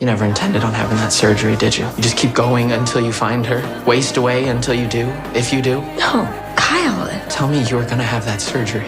You never intended on having that surgery, did you? You just keep going until you find her, waste away until you do, if you do. No, Kyle. Tell me you were gonna have that surgery.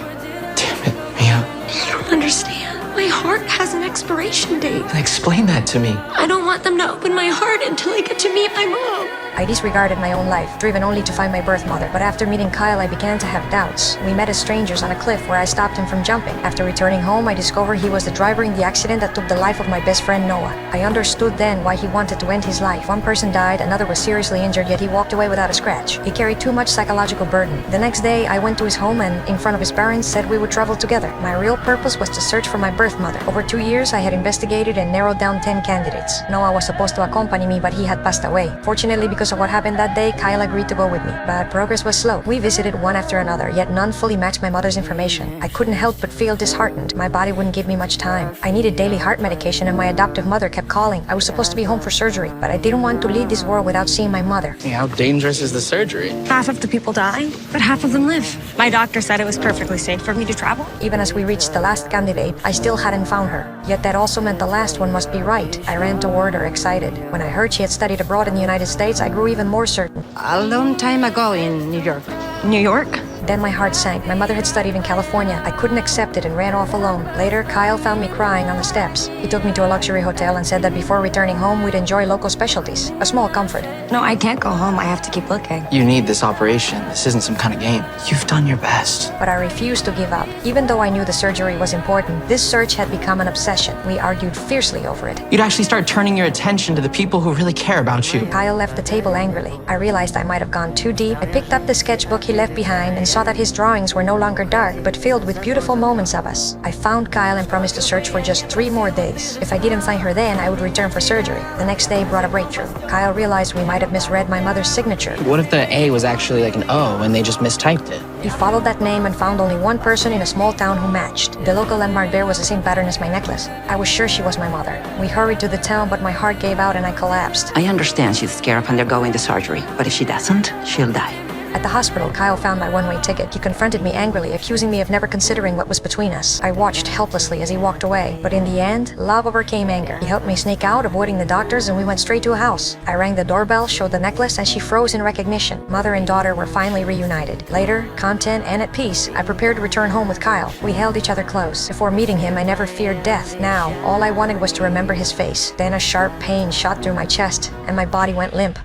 Damn it, Mia. You don't understand. My heart has an expiration date. Explain that to me. I don't want them to open my heart until I get to meet my mom. I disregarded my own life, driven only to find my birth mother. But after meeting Kyle, I began to have doubts. We met as strangers on a cliff where I stopped him from jumping. After returning home, I discovered he was the driver in the accident that took the life of my best friend Noah. I understood then why he wanted to end his life. One person died, another was seriously injured, yet he walked away without a scratch. He carried too much psychological burden. The next day, I went to his home and, in front of his parents, said we would travel together. My real purpose was to search for my birth mother. Over 2 years, I had investigated and narrowed down 10 candidates. Noah was supposed to accompany me, but he had passed away. Fortunately, because of what happened that day, Kyle agreed to go with me, but progress was slow. We visited one after another, yet none fully matched my mother's information. I couldn't help but feel disheartened. My body wouldn't give me much time. I needed daily heart medication and my adoptive mother kept calling. I was supposed to be home for surgery, but I didn't want to leave this world without seeing my mother. Hey, how dangerous is the surgery? Half of the people die, but half of them live. My doctor said it was perfectly safe for me to travel. Even as we reached the last candidate, I still hadn't found her. Yet that also meant the last one must be right. I ran toward her, excited. When I heard she had studied abroad in the United States, I grew even more certain. A long time ago in New York. New York? Then my heart sank. My mother had studied in California. I couldn't accept it and ran off alone. Later, Kyle found me crying on the steps. He took me to a luxury hotel and said that before returning home, we'd enjoy local specialties. A small comfort. No, I can't go home. I have to keep looking. You need this operation. This isn't some kind of game. You've done your best. But I refused to give up. Even though I knew the surgery was important, this search had become an obsession. We argued fiercely over it. You'd actually start turning your attention to the people who really care about you. Kyle left the table angrily. I realized I might have gone too deep. I picked up the sketchbook he left behind and saw that his drawings were no longer dark, but filled with beautiful moments of us. I found Kyle and promised to search for just 3 more days. If I didn't find her then, I would return for surgery. The next day brought a breakthrough. Kyle realized we might have misread my mother's signature. What if the A was actually like an O and they just mistyped it? He followed that name and found only one person in a small town who matched. The local landmark there was the same pattern as my necklace. I was sure she was my mother. We hurried to the town, but my heart gave out and I collapsed. I understand she's scared of undergoing the surgery, but if she doesn't, she'll die. At the hospital, Kyle found my one-way ticket. He confronted me angrily, accusing me of never considering what was between us. I watched helplessly as he walked away, but in the end, love overcame anger. He helped me sneak out, avoiding the doctors, and we went straight to a house. I rang the doorbell, showed the necklace, and she froze in recognition. Mother and daughter were finally reunited. Later, content and at peace, I prepared to return home with Kyle. We held each other close. Before meeting him, I never feared death. Now, all I wanted was to remember his face. Then a sharp pain shot through my chest, and my body went limp.